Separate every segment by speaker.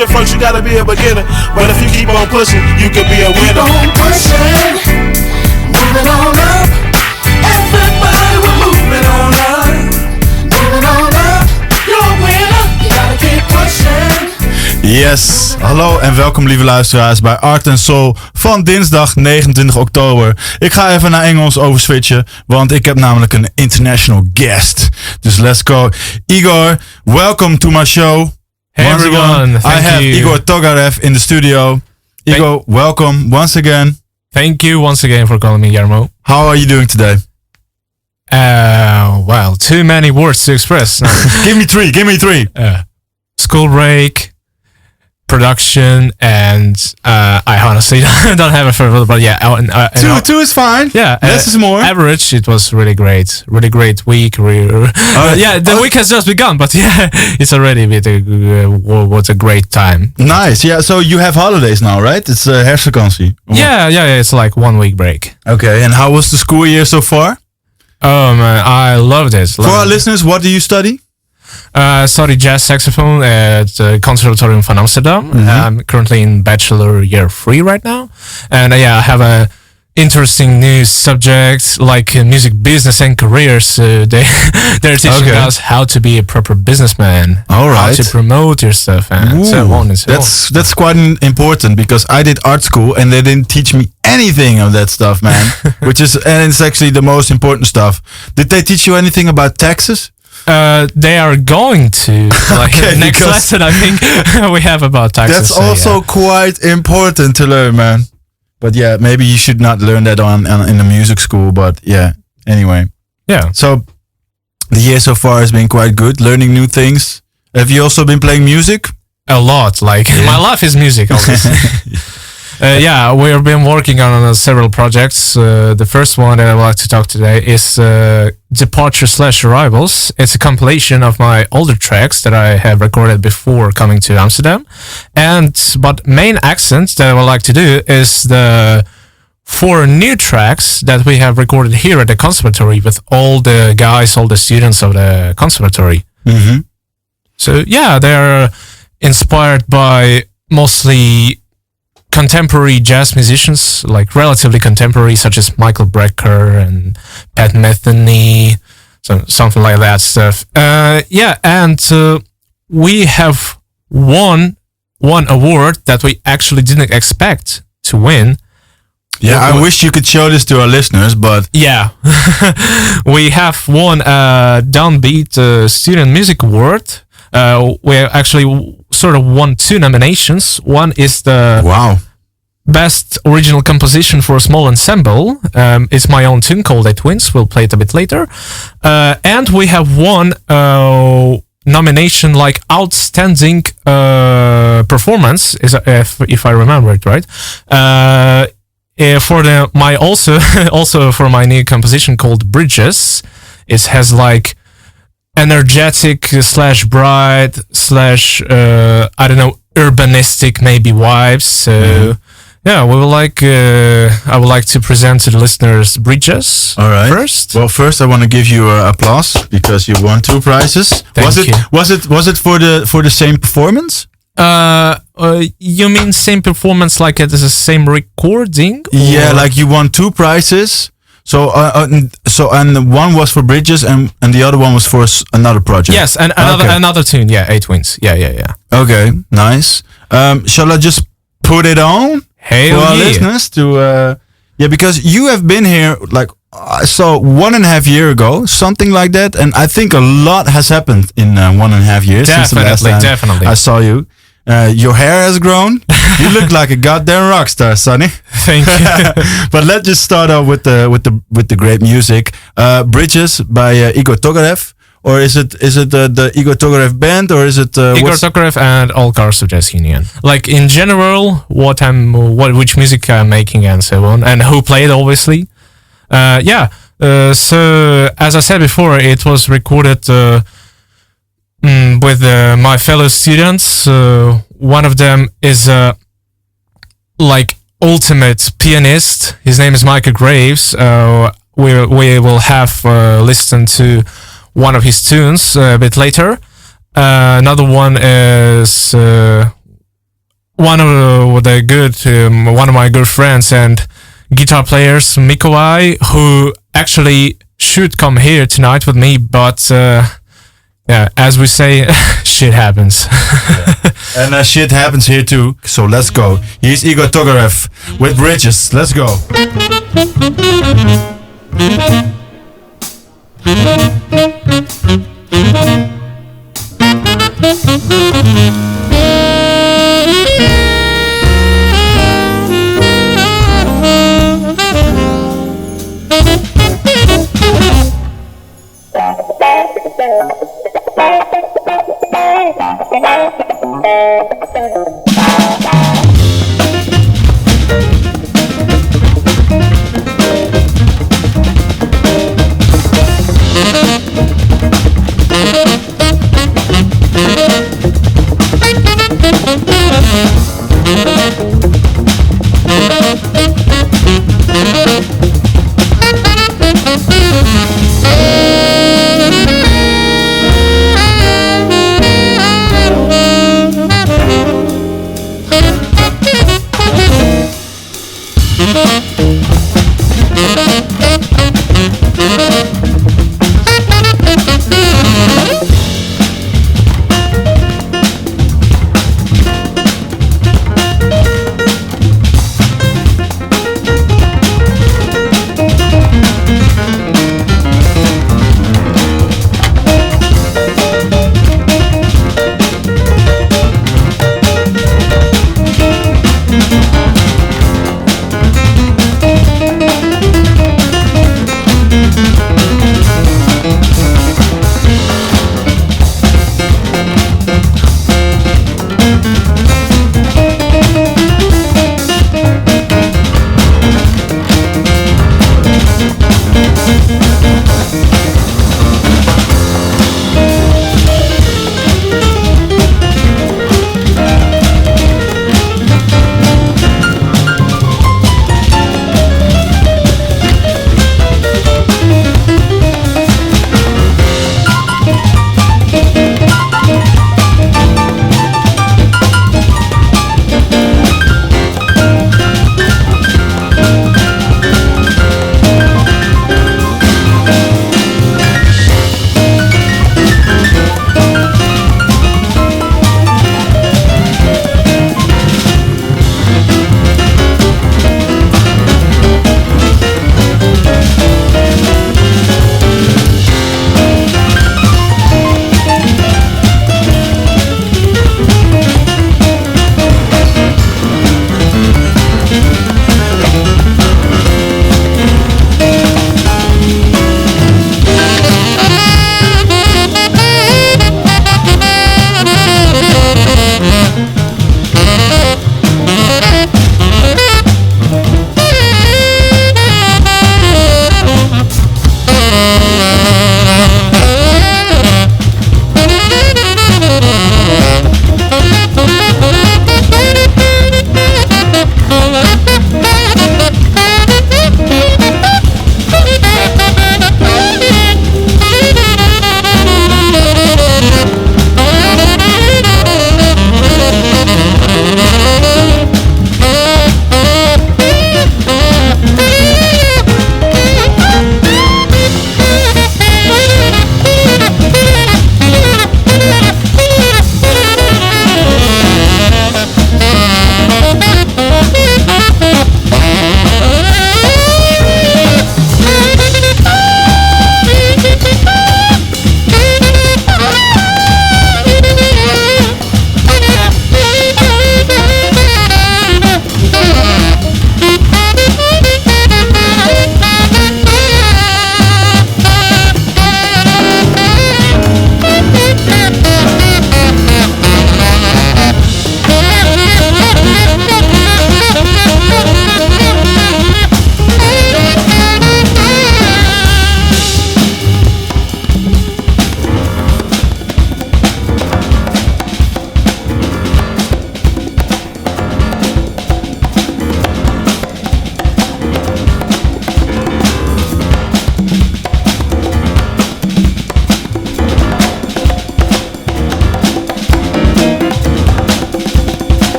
Speaker 1: pushing. First you gotta be a beginner, but if you keep on pushing, you could be a winner.
Speaker 2: Keep on pushing, moving on up. Everybody, we're moving on up, moving on up. You're a winner, you gotta keep pushing.
Speaker 3: Yes, hallo en welkom lieve luisteraars bij Art & Soul van dinsdag 29 oktober. Ik ga even naar Engels overswitchen, want ik heb namelijk een international guest. Dus let's go. Igor, welcome to my show.
Speaker 4: Hey
Speaker 3: once
Speaker 4: everyone,
Speaker 3: again,
Speaker 4: thank
Speaker 3: I have
Speaker 4: you.
Speaker 3: Igor Togarev in the studio. Igor, welcome once again.
Speaker 4: Thank you once again for calling me, Jarmo.
Speaker 3: How are you doing today?
Speaker 4: Well, too many words to express.
Speaker 3: Give me three.
Speaker 4: School break, production, and I honestly don't have a favorite, but yeah.
Speaker 3: Two is fine.
Speaker 4: Yeah,
Speaker 3: less is more.
Speaker 4: Average, it was really great week. The week has just begun, but yeah, it's already what a great time.
Speaker 3: Nice. Yeah, so you have holidays now, right? It's herfstvakantie.
Speaker 4: Yeah, it's like 1 week break.
Speaker 3: Okay, and how was the school year so far?
Speaker 4: Oh man, I loved it.
Speaker 3: For our listeners, what do you study?
Speaker 4: I study jazz saxophone at the Conservatorium van Amsterdam.
Speaker 3: Mm-hmm.
Speaker 4: I'm currently in bachelor year 3 right now. And I have a interesting new subject like music business and careers. They're teaching us how to be a proper businessman.
Speaker 3: All right.
Speaker 4: How to promote your stuff and so on and so on.
Speaker 3: That's quite important because I did art school and they didn't teach me anything of that stuff, man. And it's actually the most important stuff. Did they teach you anything about taxes?
Speaker 4: They are going to next lesson. I think we have about taxes.
Speaker 3: That's also quite important to learn, man. But yeah, maybe you should not learn that in the music school. But yeah, anyway.
Speaker 4: Yeah.
Speaker 3: So the year so far has been quite good, learning new things. Have you also been playing music?
Speaker 4: A lot. My life is music, obviously. We have been working on several projects. The first one that I would like to talk today is Departure/Arrivals. It's a compilation of my older tracks that I have recorded before coming to Amsterdam. But main accent that I would like to do is the 4 new tracks that we have recorded here at the conservatory with all the guys, all the students of the conservatory.
Speaker 3: Mm-hmm.
Speaker 4: So they're inspired by mostly contemporary jazz musicians, like relatively contemporary, such as Michael Brecker and Pat Metheny, something like that stuff. We have won one award that we actually didn't expect to win.
Speaker 3: Yeah, I wish you could show this to our listeners, but...
Speaker 4: Yeah. We have won a Downbeat Student Music Award. We actually sort of won 2 nominations. One is the Best Original Composition for a Small Ensemble. It's my own tune called The Twins. We'll play it a bit later. And we have won nomination like Outstanding Performance, if I remember it right. Also for my new composition called Bridges. It has like energetic / bright / urbanistic maybe vibes. So I would like to present to the listeners Bridges.
Speaker 3: All right.
Speaker 4: First.
Speaker 3: Well, first I want to give you applause because you won 2 prizes.
Speaker 4: Thank you.
Speaker 3: Was it for the same performance?
Speaker 4: You mean same performance like it is the same recording?
Speaker 3: Yeah, like you won 2 prizes. So and one was for Bridges and the other one was for another project.
Speaker 4: Yes, and another tune. Yeah, 8 Twins. Yeah.
Speaker 3: Okay, nice. Shall I just put it on for our listeners to? Because you have been here like so 1.5 years ago, something like that, and I think a lot has happened in 1.5 years since the last time I saw you. Your hair has grown. You look like a goddamn rock star, Sonny.
Speaker 4: Thank you.
Speaker 3: But let's just start off with the great music. Bridges by Igor Togarev, or is it the Igor Togarev band, or is it
Speaker 4: Igor Togarev and All Cars of Jazz Union? Like in general, which music I'm making and so on, and who played obviously. So as I said before, it was recorded with my fellow students. One of them is like ultimate pianist. His name is Micah Graves. We will have listen to one of his tunes a bit later. Another one is one of one of my good friends and guitar players, Mikowai, who actually should come here tonight with me, but yeah, as we say, shit happens.
Speaker 3: And shit happens here too. So let's go. Here's Igor Tokarev with Bridges. Let's go.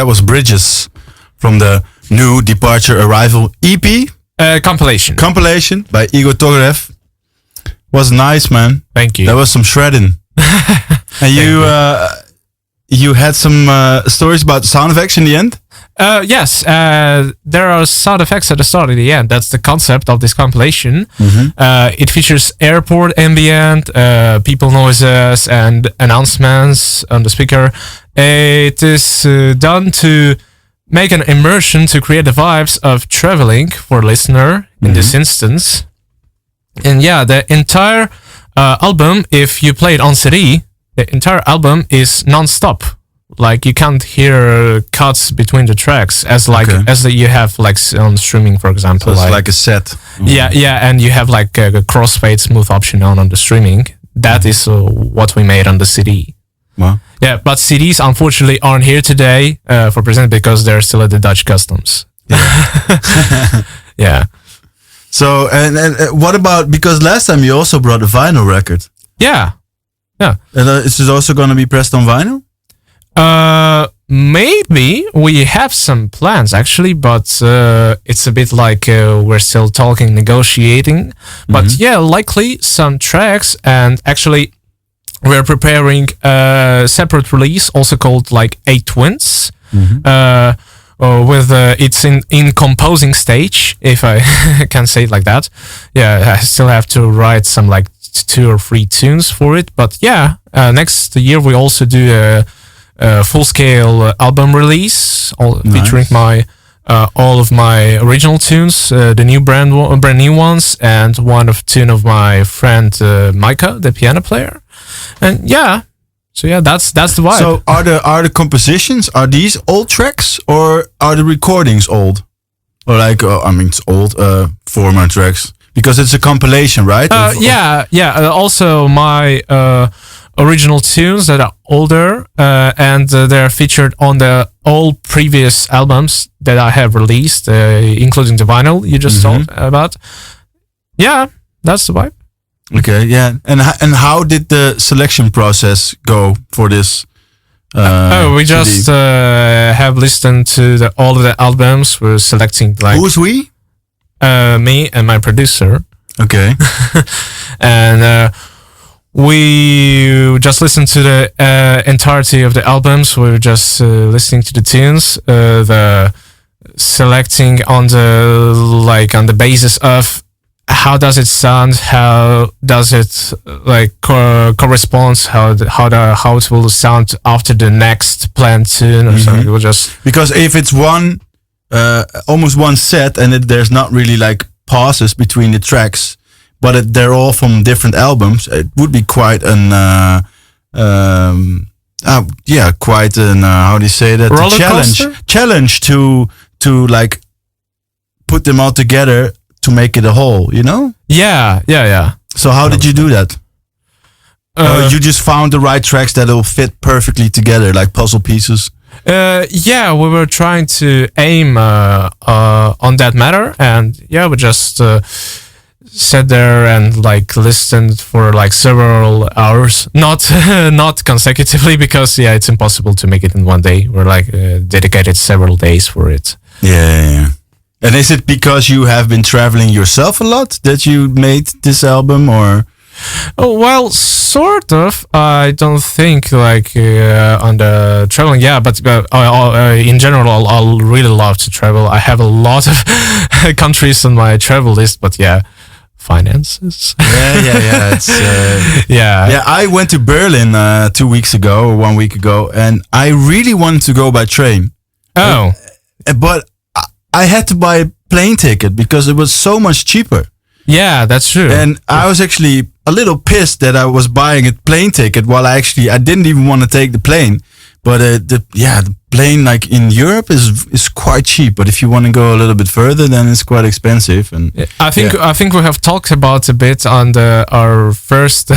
Speaker 3: that was Bridges from the new Departure Arrival EP
Speaker 4: compilation
Speaker 3: by Igor Tokarev. Was nice, man.
Speaker 4: Thank you.
Speaker 3: That was some shredding. And you had some stories about sound effects in the end?
Speaker 4: Yes, there are sound effects at the start and the end. That's the concept of this compilation. It features airport ambient, people noises, and announcements on the speaker. It is done to make an immersion to create the vibes of traveling for listener in this instance. And yeah, the entire album, if you play it on CD, the entire album is non-stop. Like you can't hear cuts between the tracks as you have like on streaming, for example.
Speaker 3: So it's like a set.
Speaker 4: Yeah, and you have like a crossfade smooth option on the streaming. That is what we made on the CD.
Speaker 3: Wow.
Speaker 4: Yeah, but CDs unfortunately aren't here today for present because they're still at the Dutch customs. Yeah.
Speaker 3: So and what about, because last time you also brought a vinyl record?
Speaker 4: Yeah.
Speaker 3: And is it also going to be pressed on vinyl?
Speaker 4: Maybe we have some plans actually, but it's a bit like we're still talking, negotiating. But yeah, likely some tracks, and actually we're preparing a separate release, also called like 8 Twins. With it's in composing stage, if I can say it like that. Yeah, I still have to write some like 2 or 3 tunes for it, but yeah, next year we also do a full-scale album release, featuring my all of my original tunes, the new brand new ones, and tune of my friend Micah, the piano player, and yeah. So yeah, that's the vibe.
Speaker 3: So are the compositions, are these old tracks or are the recordings old? Or like it's old former tracks, because it's a compilation, right?
Speaker 4: Also my original tunes that are older and they're featured on the all previous albums that I have released, including the vinyl you just talked about. Yeah, that's the vibe.
Speaker 3: Okay, yeah. And how did the selection process go for this?
Speaker 4: We just have listened to all of the albums. We're selecting like...
Speaker 3: Who's we?
Speaker 4: Me and my producer.
Speaker 3: Okay.
Speaker 4: And we just listened to the entirety of the albums. We were just listening to the tunes, the selecting on the basis of how does it sound, how does it like corresponds, how it will sound after the next planned tune or something. We'll just,
Speaker 3: because if it's one almost one set and there's not really like pauses between the tracks, but they're all from different albums, it would be quite an quite an how do you say that, challenge to like put them all together to make it a whole, you know?
Speaker 4: Yeah.
Speaker 3: So how did you do that? You just found the right tracks that will fit perfectly together, like puzzle pieces?
Speaker 4: Yeah, we were trying to aim on that matter, and yeah, we just sat there and like listened for like several hours, not consecutively, because yeah, it's impossible to make it in one day. We're like dedicated several days for it.
Speaker 3: Yeah. And is it because you have been traveling yourself a lot that you made this album, or?
Speaker 4: Oh, well, sort of. I don't think like on the traveling, yeah, but in general, I'll really love to travel. I have a lot of countries on my travel list, but yeah, finances.
Speaker 3: Yeah. It's,
Speaker 4: yeah.
Speaker 3: I went to Berlin 2 weeks ago or 1 week ago, and I really wanted to go by train.
Speaker 4: Oh,
Speaker 3: but I had to buy a plane ticket because it was so much cheaper.
Speaker 4: Yeah, that's true.
Speaker 3: And I was actually a little pissed that I was buying a plane ticket while I didn't even want to take the plane. But the plane like in Europe is quite cheap. But if you want to go a little bit further, then it's quite expensive. And
Speaker 4: I think we have talked about a bit on our first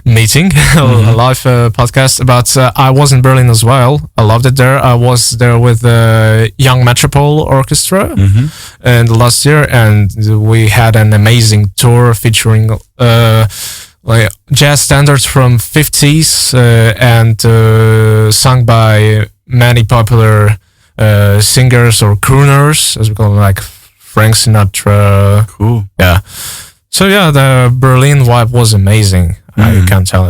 Speaker 4: meeting, a live podcast. About I was in Berlin as well. I loved it there. I was there with the Young Metropole Orchestra and last year, and we had an amazing tour featuring like jazz standards from 50s and sung by many popular singers or crooners, as we call them, like Frank Sinatra.
Speaker 3: Cool.
Speaker 4: Yeah. So yeah, the Berlin vibe was amazing. You can't tell.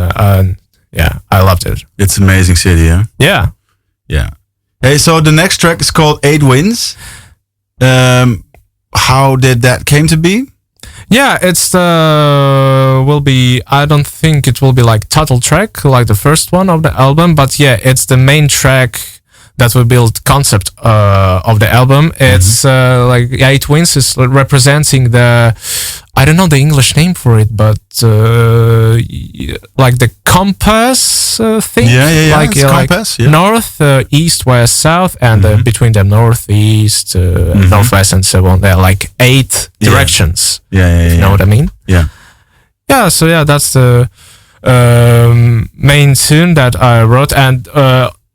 Speaker 4: Yeah, I loved it.
Speaker 3: It's amazing city, huh?
Speaker 4: Yeah.
Speaker 3: Yeah. Hey, so the next track is called 8 Wins. How did that came to be?
Speaker 4: Yeah, it's will be. I don't think it will be like title track like the first one of the album, but yeah, it's the main track that will build concept of the album. It's like 8 Wins is representing the, I don't know the English name for it, but like the compass thing.
Speaker 3: Yeah.
Speaker 4: Like,
Speaker 3: it's compass. Yeah.
Speaker 4: North, east, west, south, and between them north, east, northwest, and so on. There are like 8 directions.
Speaker 3: Yeah.
Speaker 4: You know what I mean?
Speaker 3: Yeah.
Speaker 4: Yeah. So yeah, that's the main tune that I wrote, and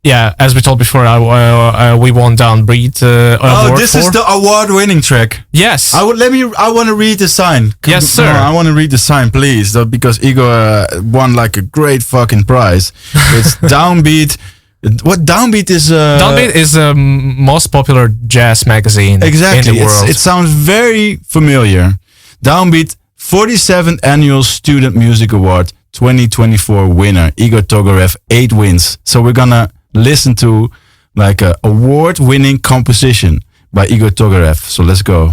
Speaker 4: yeah, as we told before, we won Downbeat award.
Speaker 3: This is the award-winning track.
Speaker 4: Yes.
Speaker 3: I want to read the sign.
Speaker 4: Yes, sir.
Speaker 3: No, I want to read the sign, please, because Igor won like a great fucking prize. It's Downbeat. What Downbeat is?
Speaker 4: Downbeat is the most popular jazz magazine in the world.
Speaker 3: It sounds very familiar. Downbeat 47th Annual Student Music Award 2024 winner Igor Togorev, 8 wins. So we're gonna listen to like a award-winning composition by Igor Togorev. So let's go.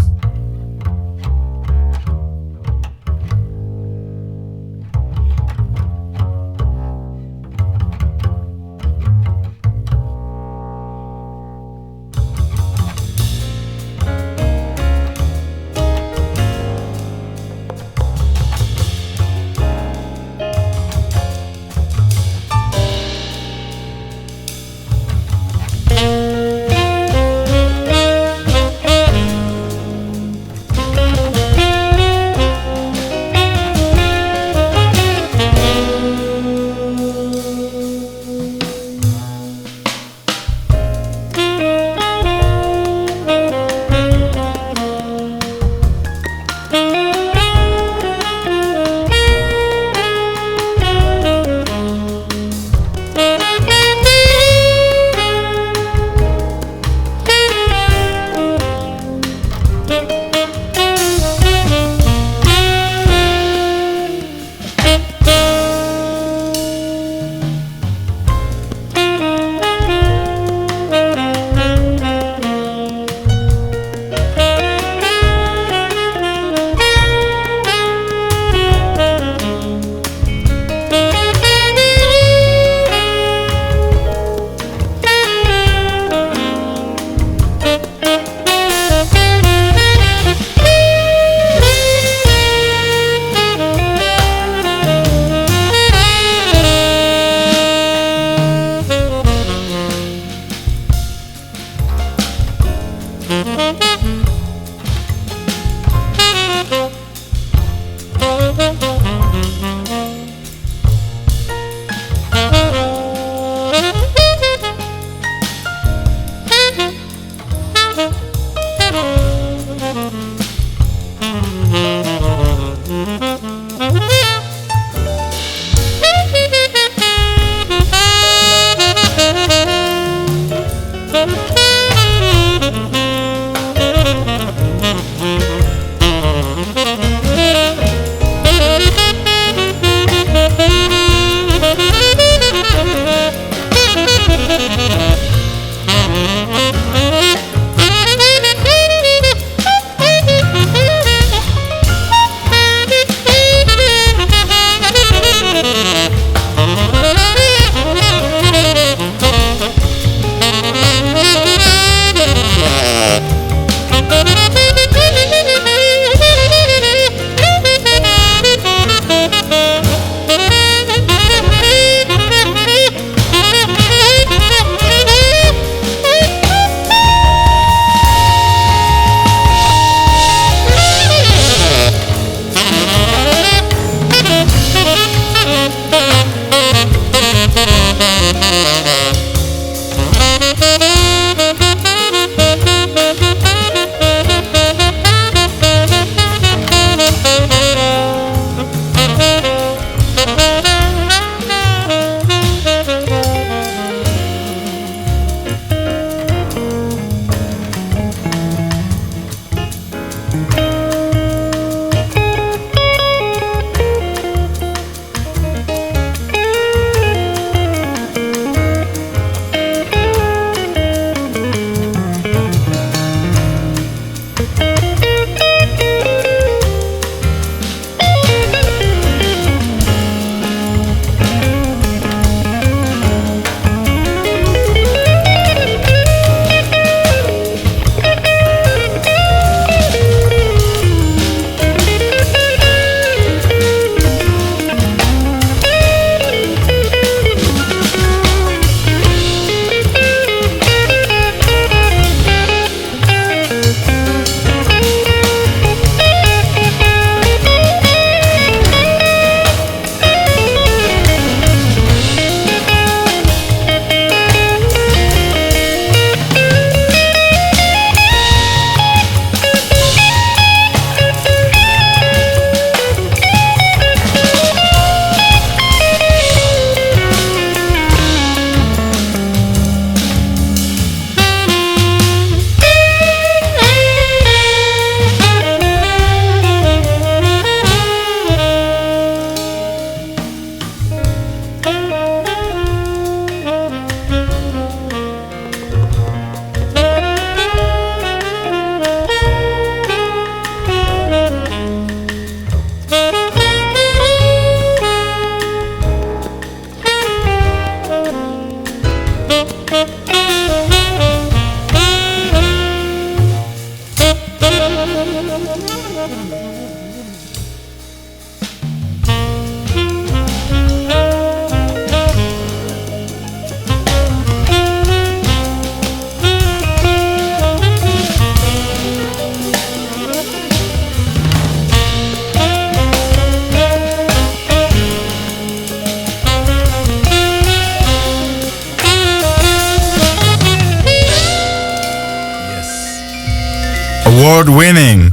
Speaker 3: Award-winning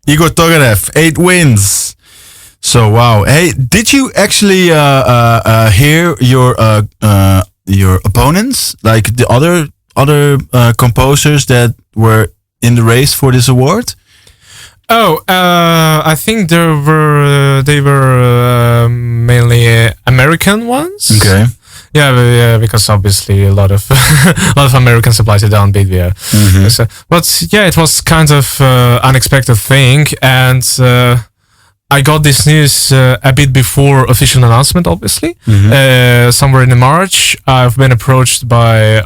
Speaker 3: Igor Tokarev, 8 wins. So wow. Hey, did you actually hear your opponents, like the other composers that were in the race for this award?
Speaker 4: Oh, I think they were mainly American ones.
Speaker 3: Okay.
Speaker 4: Yeah, because obviously a lot of Americans apply to Downbeat. Yeah, so, but yeah, it was kind of unexpected thing, and I got this news a bit before official announcement. Obviously, somewhere in March, I've been approached by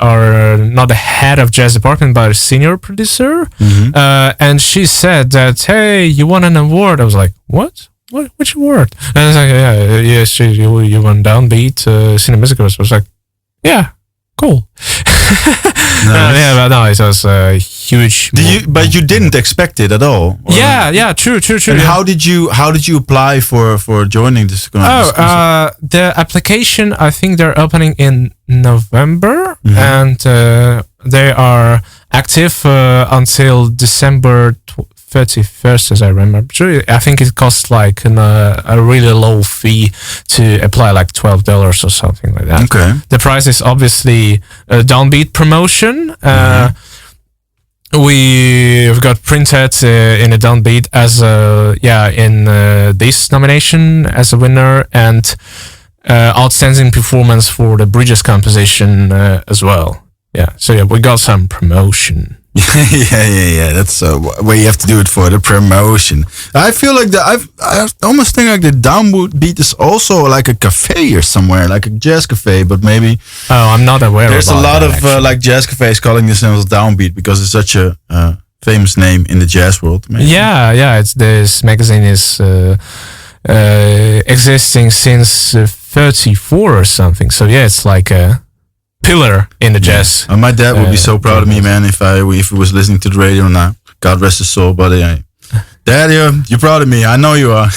Speaker 4: not the head of jazz department, but a senior producer, and she said that, hey, you won an award. I was like, what? Which award? And I was like, yes, you won Downbeat Cine Music Awards. I was like, yeah, cool.
Speaker 3: Nice.
Speaker 4: Yeah, but no, it was a huge.
Speaker 3: But you didn't expect it at all. Or?
Speaker 4: Yeah, true.
Speaker 3: And how did you apply for joining this?
Speaker 4: The application, I think they're opening in November, and they are active until December 31st, as I remember. I think it costs like a really low fee to apply, like $12 or something like that.
Speaker 3: Okay.
Speaker 4: The price is obviously a Downbeat promotion. We've got printed in a Downbeat as in this nomination as a winner, and outstanding performance for the Bridges composition as well. Yeah, so yeah, we got some promotion.
Speaker 3: yeah. That's where you have to do it for the promotion. I feel like I almost think like the Downbeat is also like a cafe or somewhere, like a jazz cafe, but maybe.
Speaker 4: Oh, I'm not aware.
Speaker 3: There's a lot of like jazz cafes calling themselves Downbeat because it's such a famous name in the jazz world. Maybe.
Speaker 4: Yeah. It's this magazine is existing since 34 or something. So yeah, it's like a pillar in the jazz.
Speaker 3: My dad would be so proud of me, man, if he was listening to the radio now. God rest his soul, but Dad, you're proud of me. I know you are.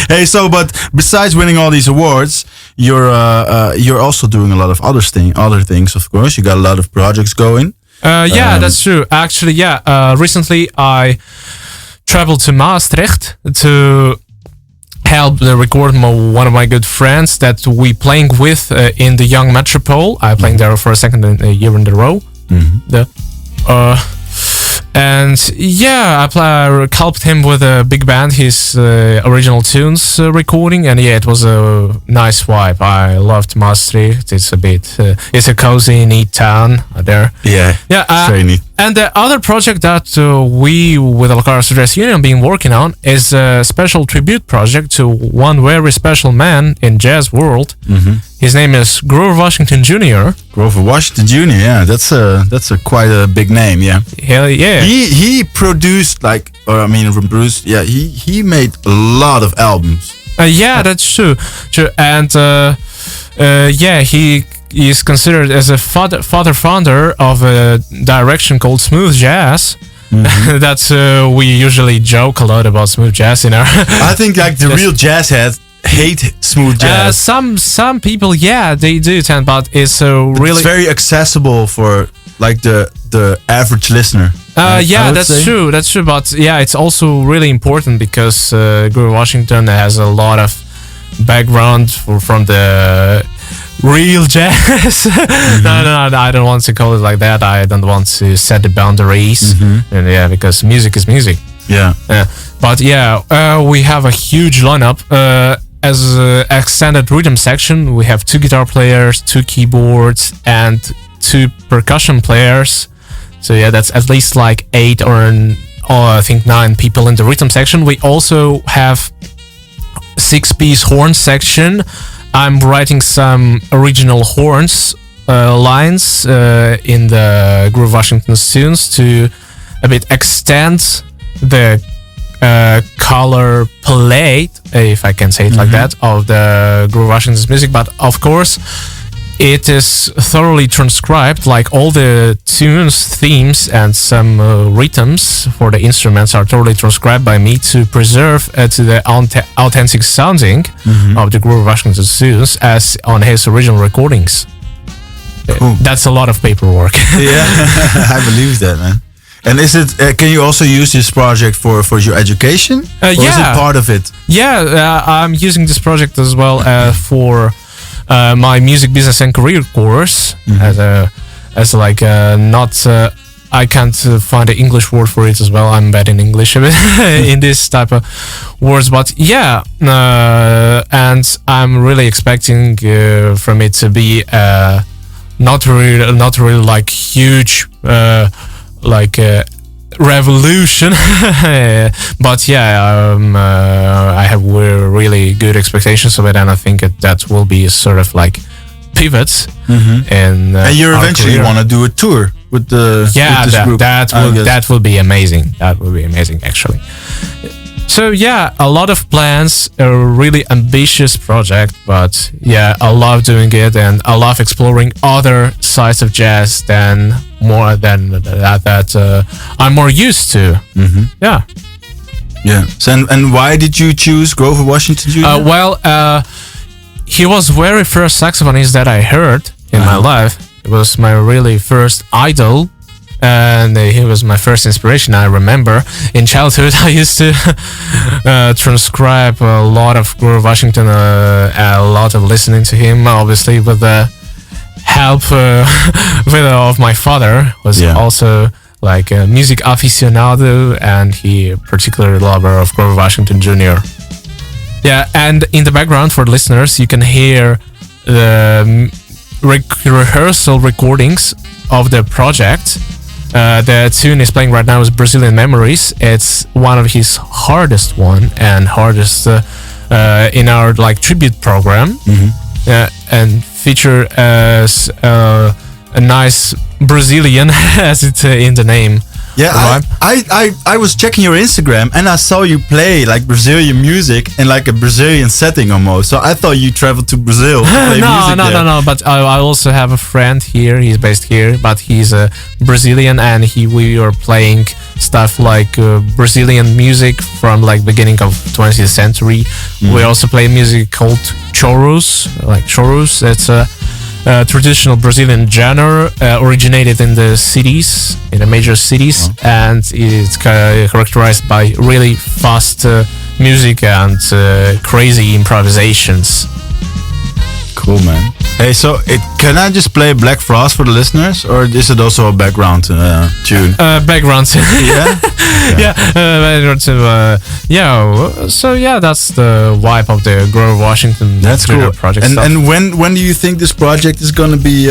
Speaker 3: Hey, but besides winning all these awards, you're also doing a lot of other things. Of course, you got a lot of projects going.
Speaker 4: That's true. Actually, recently I traveled to Maastricht to help record one of my good friends that we playing with in the Young Metropole. I playing there for a second year in a row. And yeah, I helped him with a big band, his original tunes recording, and yeah, it was a nice vibe. I loved Maastricht. It's a bit, it's a cozy, neat town there.
Speaker 3: Yeah,
Speaker 4: yeah,
Speaker 3: very neat.
Speaker 4: And the other project that we with the Locarno Jazz Union been working on is a special tribute project to one very special man in jazz world. His name is Grover Washington Jr.
Speaker 3: Grover Washington Jr. Yeah, that's a quite a big name. Yeah.
Speaker 4: Hell yeah.
Speaker 3: He produced produced. Yeah, he made a lot of albums.
Speaker 4: Yeah, that's true. True. And yeah, he is considered as a founder of a direction called smooth jazz. That's we usually joke a lot about smooth jazz in our.
Speaker 3: I think like the real jazz heads hate smooth jazz.
Speaker 4: Some people, yeah, they do tend, but it's really.
Speaker 3: It's very accessible for like the average listener.
Speaker 4: Yeah, that's true. That's true. But yeah, it's also really important because Grover Washington has a lot of background from the real jazz. No, I don't want to call it like that. I don't want to set the boundaries. And yeah, because music is music.
Speaker 3: Yeah.
Speaker 4: But yeah, we have a huge lineup. As an extended rhythm section, we have 2 guitar players, 2 keyboards, and 2 percussion players. So yeah, that's at least like 8 or I think 9 people in the rhythm section. We also have 6-piece horn section. I'm writing some original horns lines in the Groove Washington tunes to a bit extend the color palette, if I can say it like that, of the Groove Washington's music. But of course, it is thoroughly transcribed, like all the tunes, themes, and some rhythms for the instruments are totally transcribed by me to preserve to the authentic sounding of the Groove Washington tunes as on his original recordings. Cool. That's a lot of paperwork.
Speaker 3: Yeah, I believe that, man. And is it? Can you also use this project for your education? Or is it part of it?
Speaker 4: Yeah, I'm using this project as well for my music business and career course as like not. I can't find an English word for it as well. I'm bad in English in this type of words, but yeah, and I'm really expecting from it to be not really like huge. Like revolution, but yeah, I have really good expectations of it, and I think that will be a sort of like pivot. And
Speaker 3: you eventually want to do a tour with the with this group.
Speaker 4: That will be amazing. That will be amazing, actually. So yeah, a lot of plans, a really ambitious project, but yeah, I love doing it and I love exploring other sides of jazz than that I'm more used to. Yeah.
Speaker 3: Yeah. So and why did you choose Grover Washington Jr.?
Speaker 4: Well, he was very first saxophonist that I heard in my life. It was my really first idol. And he was my first inspiration. I remember in childhood I used to transcribe a lot of Grover Washington, a lot of listening to him, obviously with the help of my father, was also like a music aficionado, and he particularly lover of Grover Washington Jr. Yeah, and in the background for listeners, you can hear the rehearsal recordings of the project. The tune is playing right now is Brazilian Memories. It's one of his hardest in our like tribute program, and feature as a nice Brazilian as it's in the name.
Speaker 3: Yeah, I was checking your Instagram and I saw you play like Brazilian music in like a Brazilian setting almost. So I thought you traveled to Brazil to play music there.
Speaker 4: No. But I also have a friend here. He's based here, but he's a Brazilian, and we are playing stuff like Brazilian music from like beginning of 20th century. We also play music called choros, It's a traditional Brazilian genre, originated in the cities, in the major cities, and it's characterized by really fast music and crazy improvisations.
Speaker 3: Cool, man. Hey, so can I just play Black Frost for the listeners, or is it also a background tune?
Speaker 4: Background tune.
Speaker 3: Yeah.
Speaker 4: Background tune. So yeah, that's the vibe of the Grover Washington.
Speaker 3: That's cool.
Speaker 4: Project.
Speaker 3: And when do you think this project is gonna be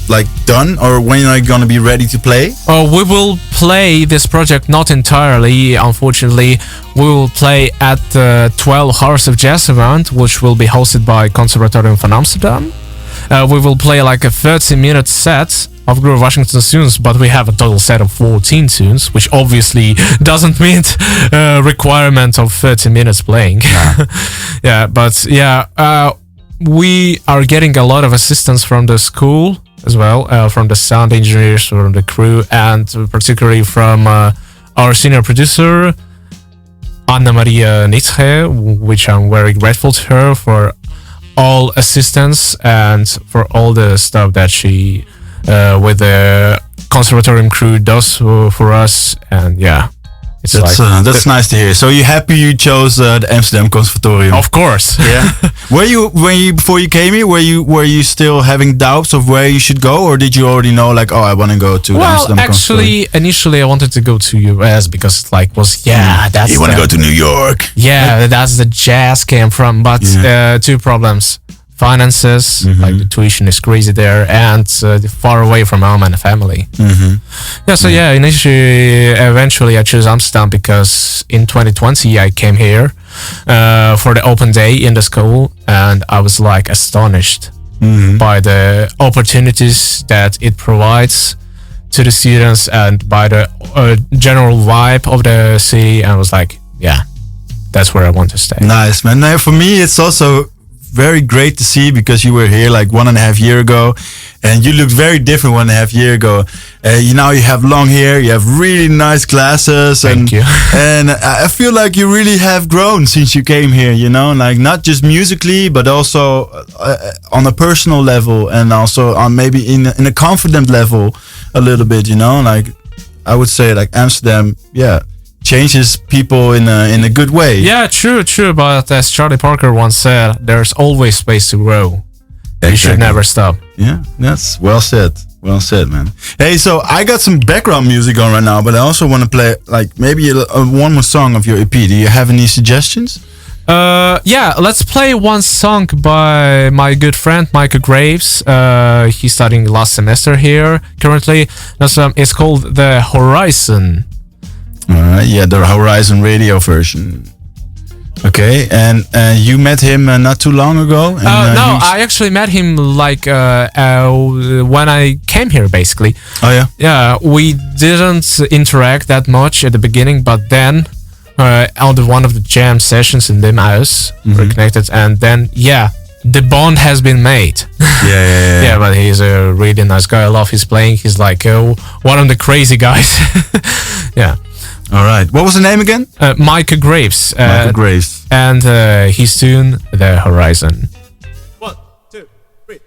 Speaker 3: like done, or when are you gonna be ready to play?
Speaker 4: Oh, we will play this project not entirely, unfortunately. We will play at the 12 Hours of Jazz event, which will be hosted by Conservatorium van Amsterdam. We will play like a 30-minute set of Groove Washington tunes, but we have a total set of 14 tunes, which obviously doesn't meet requirement of 30 minutes playing. Nah. Yeah, but yeah, we are getting a lot of assistance from the school as well, from the sound engineers, from the crew, and particularly from our senior producer, Anna Maria Nietzsche, which I'm very grateful to her for all assistance and for all the stuff that she, with the conservatorium crew, does for us. And yeah, it's
Speaker 3: that's nice to hear. So you're happy you chose the Amsterdam Conservatorium?
Speaker 4: Of course.
Speaker 3: Yeah. Were you before you came here? Were you still having doubts of where you should go, or did you already know like, oh, I want to go to the Amsterdam Conservatorium?
Speaker 4: Actually, initially I wanted to go to US because that's
Speaker 3: you want to go to New York?
Speaker 4: Yeah, that's the jazz came from. But two problems: finances, like the tuition is crazy there, and far away from home and family. Yeah, so eventually I chose Amsterdam because in 2020 I came here for the open day in the school, and I was like astonished by the opportunities that it provides to the students and by the general vibe of the city. And I was like, yeah, that's where I want to stay.
Speaker 3: Nice, man. Now, for me, it's also very great to see, because you were here like 1.5 years ago and you looked very different 1.5 years ago. Now you have long hair, you have really nice glasses.
Speaker 4: Thank you.
Speaker 3: And I feel like you really have grown since you came here, you know, like not just musically, but also on a personal level, and also on maybe in a confident level a little bit, you know, like I would say like Amsterdam, changes people in a good way.
Speaker 4: Yeah, true. But as Charlie Parker once said, there's always space to grow. Exactly. You should never stop.
Speaker 3: Yeah, that's well said. Well said, man. Hey, so I got some background music on right now, but I also want to play like maybe one more song of your EP. Do you have any suggestions?
Speaker 4: Yeah, let's play one song by my good friend Micah Graves. He's studying last semester here currently. It's called The Horizon.
Speaker 3: Yeah, the Horizon radio version. Okay, and you met him not too long ago? And,
Speaker 4: no, I actually met him like when I came here, basically.
Speaker 3: Oh, yeah?
Speaker 4: Yeah, we didn't interact that much at the beginning, but then on one of the jam sessions in Limhuis, we connected, and then, the bond has been made.
Speaker 3: Yeah.
Speaker 4: Yeah, but he's a really nice guy. I love his playing. He's like one of the crazy guys. Yeah.
Speaker 3: All right. What was the name again?
Speaker 4: Micah Graves.
Speaker 3: Micah Graves.
Speaker 4: And his tune, The Horizon.
Speaker 1: 1, 2, 3.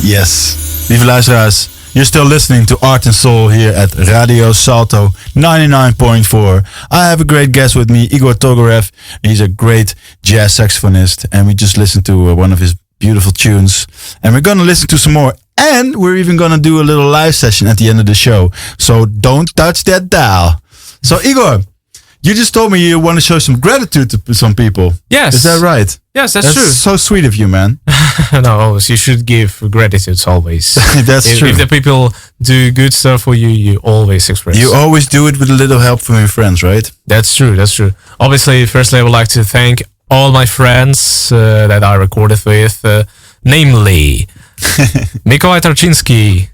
Speaker 3: Yes. Lieve luisteraars, you're still listening to Art and Soul here at Radio Salto 99.4. I have a great guest with me, Igor Togorev. He's a great jazz saxophonist, and we just listened to one of his beautiful tunes. And we're gonna listen to some more, and we're even gonna do a little live session at the end of the show. So don't touch that dial. So Igor, you just told me you want to show some gratitude to some people.
Speaker 4: Yes.
Speaker 3: Is that right?
Speaker 4: Yes, that's true.
Speaker 3: So sweet of you, man.
Speaker 4: No, you should give gratitude always.
Speaker 3: That's true.
Speaker 4: If the people do good stuff for you, you always express.
Speaker 3: You always do it with a little help from your friends, right?
Speaker 4: That's true. That's true. Obviously, firstly, I would like to thank all my friends that I recorded with, namely Mikołaj Tarczynski,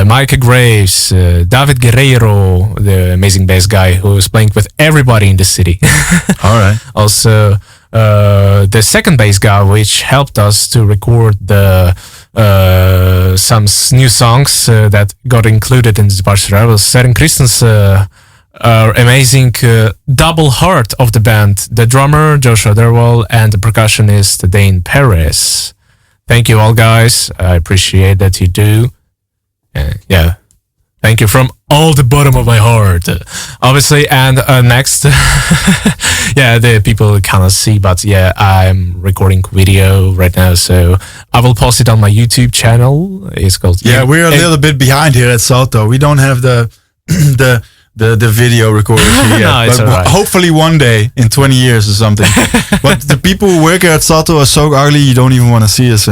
Speaker 4: Micah Graves, David Guerreiro, the amazing bass guy who is playing with everybody in the city.
Speaker 3: All right.
Speaker 4: Also, the second bass guy, which helped us to record the some new songs that got included in the Departure Rebels. Søren Christens, amazing double heart of the band, the drummer Joshua Derwall and the percussionist Dane Perez. Thank you all, guys. I appreciate that you do. Yeah, thank you from all the bottom of my heart. Obviously, and next, yeah, the people cannot see, but yeah, I'm recording video right now, so I will post it on my YouTube channel. It's called
Speaker 3: we're a little bit behind here at Salto. We don't have the video recorders here yet.
Speaker 4: No, it's
Speaker 3: but
Speaker 4: alright.
Speaker 3: hopefully one day in 20 years or something. But the people who work here at Salto are so ugly you don't even want to see us.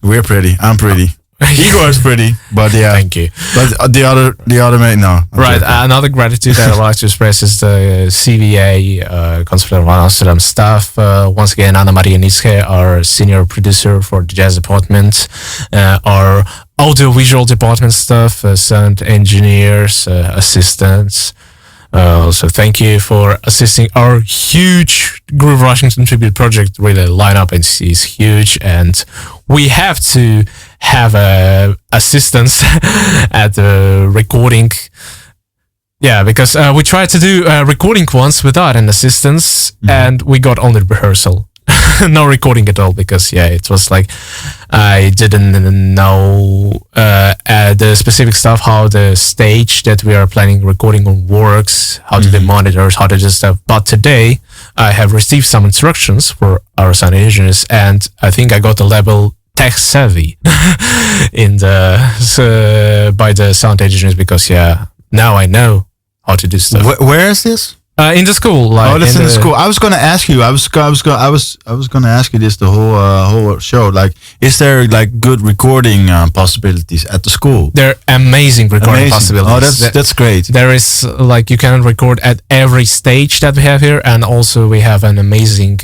Speaker 3: We're pretty. I'm pretty. Igor is pretty, but yeah.
Speaker 4: Thank you.
Speaker 3: But the other mate, no.
Speaker 4: Right, another gratitude that I'd like to express is the CVA, Conservatoire van Amsterdam staff. Once again, Anna Maria Nietzsche, our senior producer for the jazz department, our audio-visual department staff, sound engineers, assistants. So thank you for assisting our huge Groove Washington tribute project. Really, the lineup is huge, and we have to have assistance at the recording. Yeah, because we tried to do recording once without an assistance, and we got only rehearsal. No recording at all, because yeah, it was like I didn't know the specific stuff, how the stage that we are planning recording on works, how to do monitors, how to do stuff. But today I have received some instructions for our sound engineers, and I think I got the level tech savvy in the by the sound engineers, because yeah, now I know how to do stuff.
Speaker 3: Where is this?
Speaker 4: In the school, like
Speaker 3: that's in the school. I was gonna ask you. I was gonna ask you this the whole show. Like, is there like good recording possibilities at the school?
Speaker 4: They're amazing recording possibilities.
Speaker 3: Oh, that's great.
Speaker 4: There is like you can record at every stage that we have here, and also we have an amazing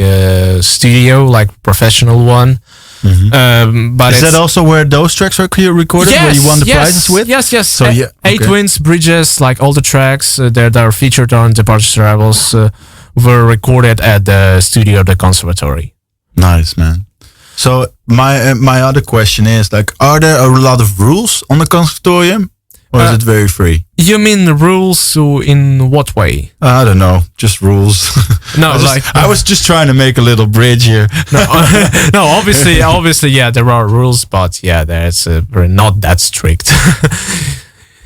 Speaker 4: studio, like professional one. But
Speaker 3: is that also where those tracks are recorded?
Speaker 4: Yes,
Speaker 3: where you won the prizes with?
Speaker 4: Yes.
Speaker 3: So yeah,
Speaker 4: Eight Winds, Bridges, like all the tracks that are featured on Departure Travels were recorded at the studio of the conservatory.
Speaker 3: Nice, man. So my other question is, like, are there a lot of rules on the conservatorium, or is it very free?
Speaker 4: You mean the rules in what way?
Speaker 3: I don't know, just rules.
Speaker 4: No,
Speaker 3: I was just trying to make a little bridge here.
Speaker 4: No, obviously, yeah, there are rules, but yeah, we're not that strict.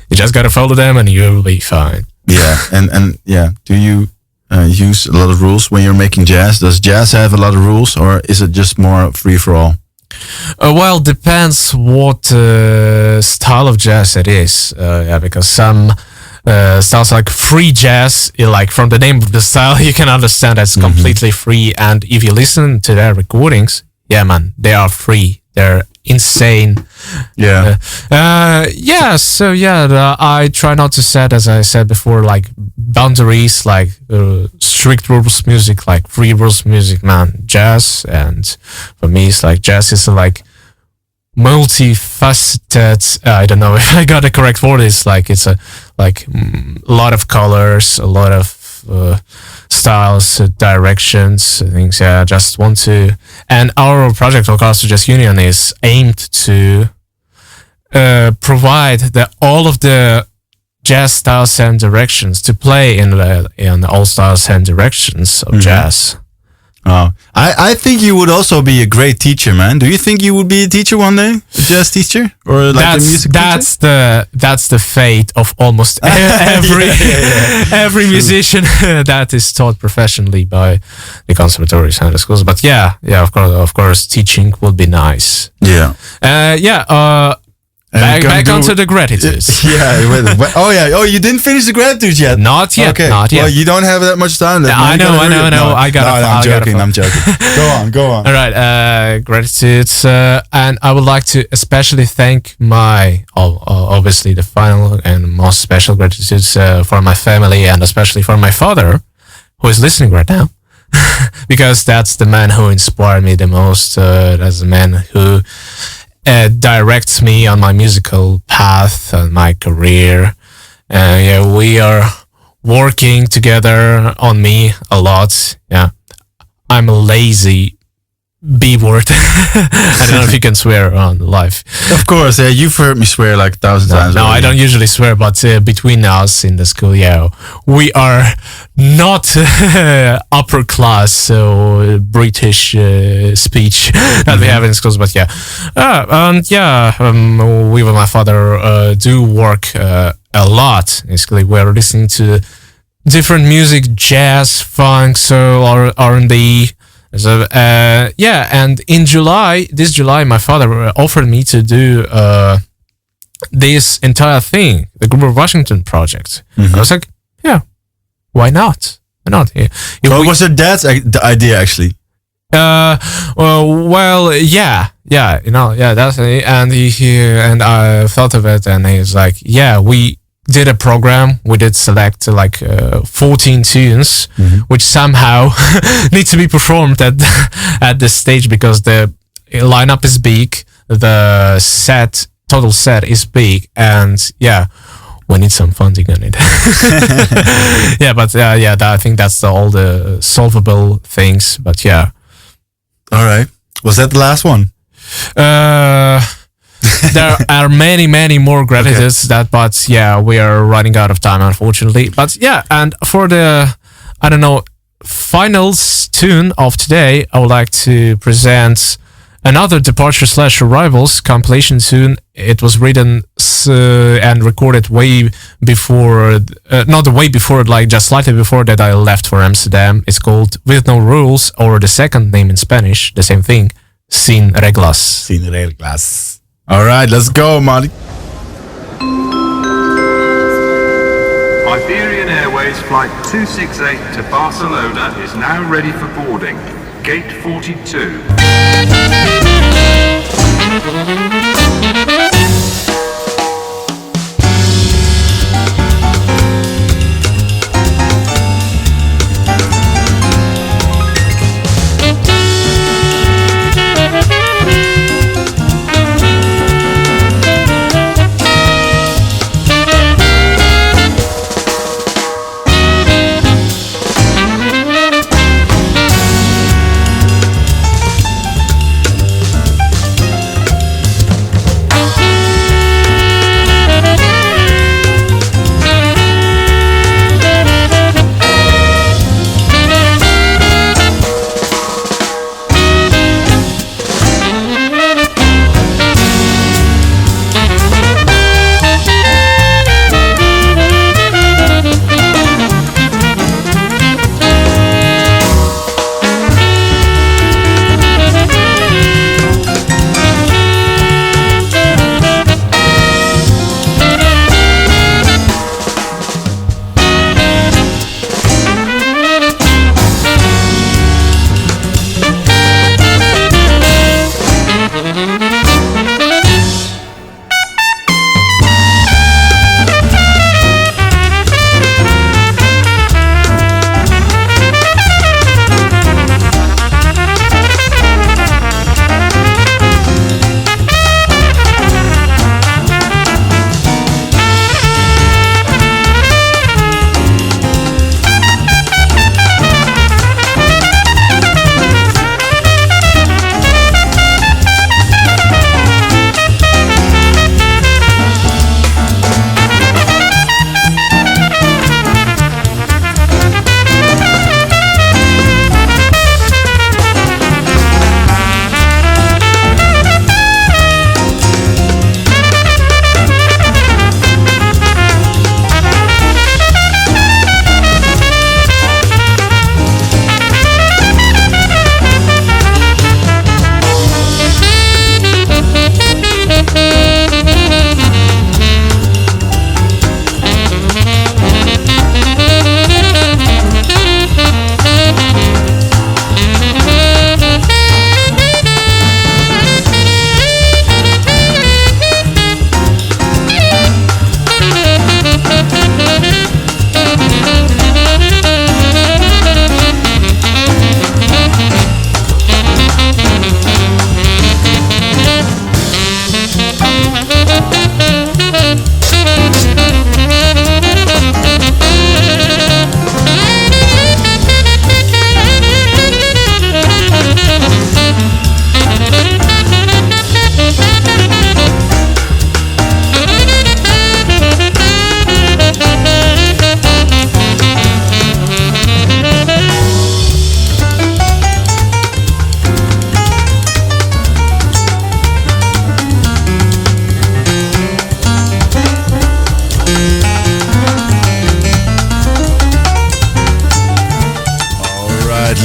Speaker 4: You just gotta follow them, and you'll be fine.
Speaker 3: Yeah, and yeah, do you use a lot of rules when you're making jazz? Does jazz have a lot of rules, or is it just more free for all?
Speaker 4: Well, depends what style of jazz it is. Yeah, because some styles like free jazz, like from the name of the style, you can understand that's completely free. And if you listen to their recordings, yeah, man, they are free. They're insane.
Speaker 3: Yeah.
Speaker 4: So yeah, I try not to set, as I said before, like boundaries, like strict rules music, like free rules music, man. Jazz, and for me, it's like jazz is like multifaceted. I don't know if I got the correct word. It's like it's a lot of colors, a lot of styles, directions, things. Yeah, I just want to. And our project, Orchestra Jazz Union, is aimed to provide all of the jazz styles and directions to play in all styles and directions of jazz.
Speaker 3: Oh, I think you would also be a great teacher, man. Do you think you would be a teacher one day, a jazz teacher, or like a music teacher?
Speaker 4: That's the fate of almost every musician that is taught professionally by the conservatories and the schools. But yeah, of course, teaching would be nice.
Speaker 3: Yeah.
Speaker 4: Back onto the gratitudes.
Speaker 3: Oh, you didn't finish the gratitudes yet?
Speaker 4: Not yet.
Speaker 3: Okay.
Speaker 4: Not yet.
Speaker 3: Well, you don't have that much time.
Speaker 4: I know. I'm
Speaker 3: joking. Go on.
Speaker 4: All right. Gratitudes. And I would like to especially thank obviously the final and most special gratitudes for my family and especially for my father, who is listening right now. Because that's the man who inspired me the most. That's the man who directs me on my musical path and my career. We are working together on me a lot. Yeah, I'm a lazy B-word. I don't know if you can swear on live.
Speaker 3: Of course, you've heard me swear like 1,000 times.
Speaker 4: No, I don't usually swear, but between us in the school, we are not upper class, so British speech that we have in schools. But we with my father do work a lot. Basically, we're listening to different music, jazz, funk, soul, or R&B. So and in this July, my father offered me to do this entire thing, the Grover Washington project. I was like, why not? Why not?
Speaker 3: What was your dad's idea actually?
Speaker 4: That's and and I thought of it, and he's like, we did a program. We did select 14 tunes, which somehow need to be performed at the stage because the lineup is big, the total set is big, and we need some funding on it. I think that's all the solvable things. But
Speaker 3: all right. Was that the last one?
Speaker 4: There are many more gratitudes but we are running out of time, unfortunately. But and for the finals tune of today, I would like to present another Departure/Arrivals compilation tune. It was written and recorded way before, just slightly before that I left for Amsterdam. It's called With No Rules, or the second name in Spanish, the same thing, Sin Reglas.
Speaker 3: Sin Reglas. All right, let's go, Marty.
Speaker 5: Iberian Airways Flight 268 to Barcelona is now ready for boarding. Gate 42.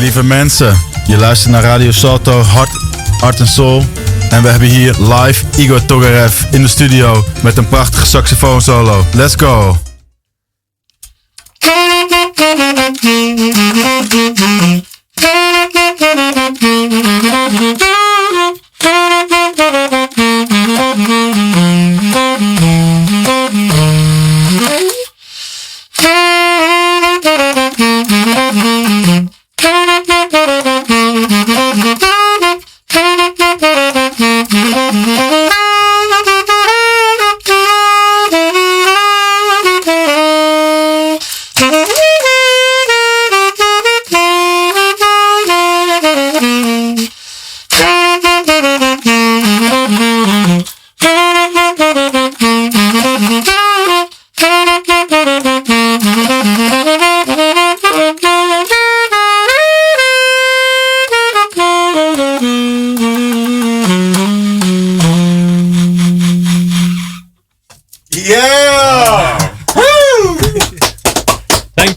Speaker 3: Lieve mensen, je luistert naar Radio Salto, Hart en Soul. En we hebben hier live Igor Tokarev in de studio met een prachtige saxofoon solo. Let's go!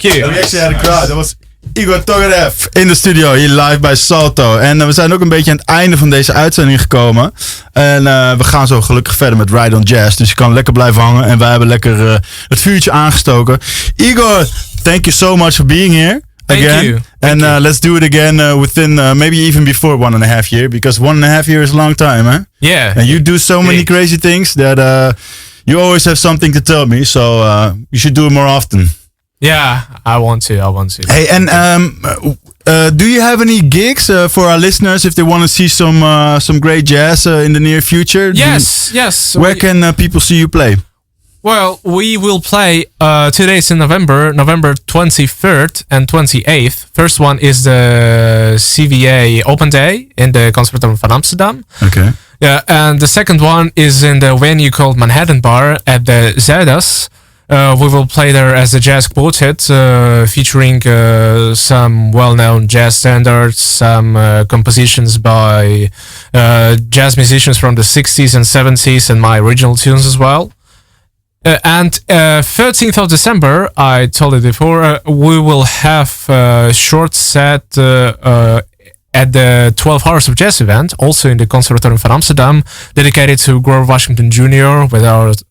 Speaker 4: De
Speaker 3: reactie uit de crowd. Dat was Igor Tokarev in de studio hier live bij Salto. En we zijn ook een beetje aan het einde van deze uitzending gekomen. En we gaan zo gelukkig verder met Ride on Jazz. Dus je kan lekker blijven hangen. En wij hebben lekker het vuurtje aangestoken. Igor, thank you so much for being here. Again.
Speaker 4: Thank you.
Speaker 3: And let's do it again within maybe even before 1.5 years. Because 1.5 years is a long time, huh?
Speaker 4: Yeah.
Speaker 3: And you do so many crazy things that you always have something to tell me. So you should do it more often.
Speaker 4: Yeah, I want to.
Speaker 3: Hey, and do you have any gigs for our listeners if they want to see some great jazz in the near future?
Speaker 4: Yes.
Speaker 3: Where can people see you play?
Speaker 4: Well, we will play 2 days in November 23rd and 28th. First one is the CVA Open Day in the Conservatorium van Amsterdam.
Speaker 3: Okay.
Speaker 4: Yeah, and the second one is in the venue called Manhattan Bar at the Zuidas. We will play there as a jazz quartet, featuring some well-known jazz standards, some compositions by jazz musicians from the 60s and 70s, and my original tunes as well. And 13th of December, I told it before, we will have a short set at the 12 Hours of Jazz event, also in the Conservatorium van Amsterdam, dedicated to Grover Washington Jr.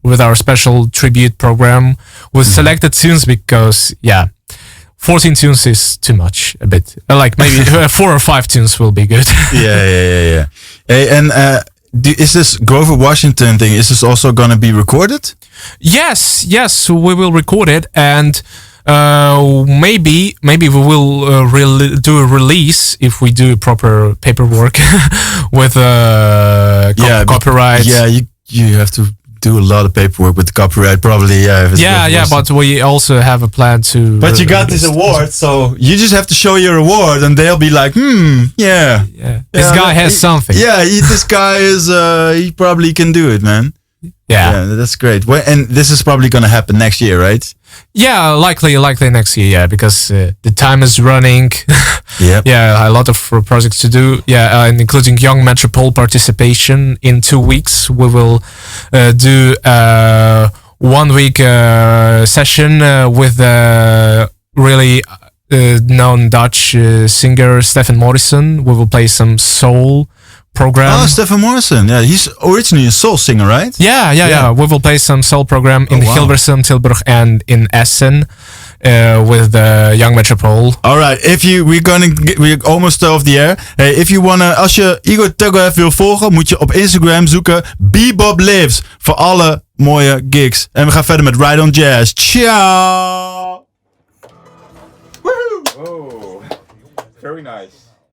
Speaker 4: with our special tribute program with selected tunes because 14 tunes is too much a bit. Like maybe 4 or 5 tunes will be good.
Speaker 3: Yeah. Hey, and is this Grover Washington thing? Is this also gonna be recorded?
Speaker 4: Yes, we will record it and. Maybe we will do a release if we do proper paperwork with copyright.
Speaker 3: Yeah, you have to do a lot of paperwork with the copyright, probably. Yeah,
Speaker 4: but we also have a plan to.
Speaker 3: But you got this award, so you just have to show your award, and they'll be like, yeah.
Speaker 4: This guy has something.
Speaker 3: Yeah, this guy is. He probably can do it, man. Yeah, that's great. Well, and this is probably gonna happen next year, right?
Speaker 4: Yeah, likely next year. Yeah, because the time is running. Yeah, a lot of projects to do. Yeah, and including Young Metropole participation in 2 weeks. We will do 1 week session with really known Dutch singer Stefan Morrison. We will play some soul program.
Speaker 3: Oh, Stefan Morrison. Yeah, he's originally a soul singer, right?
Speaker 4: Yeah. We will play some soul program in Hilversum, Tilburg, and in Essen with the Young Metropole.
Speaker 3: All right. We're almost off the air. Hey, als je Igor Tokarev wil volgen, moet je op Instagram zoeken Bebop Lives voor alle mooie gigs. En we gaan verder met Ride on Jazz. Ciao.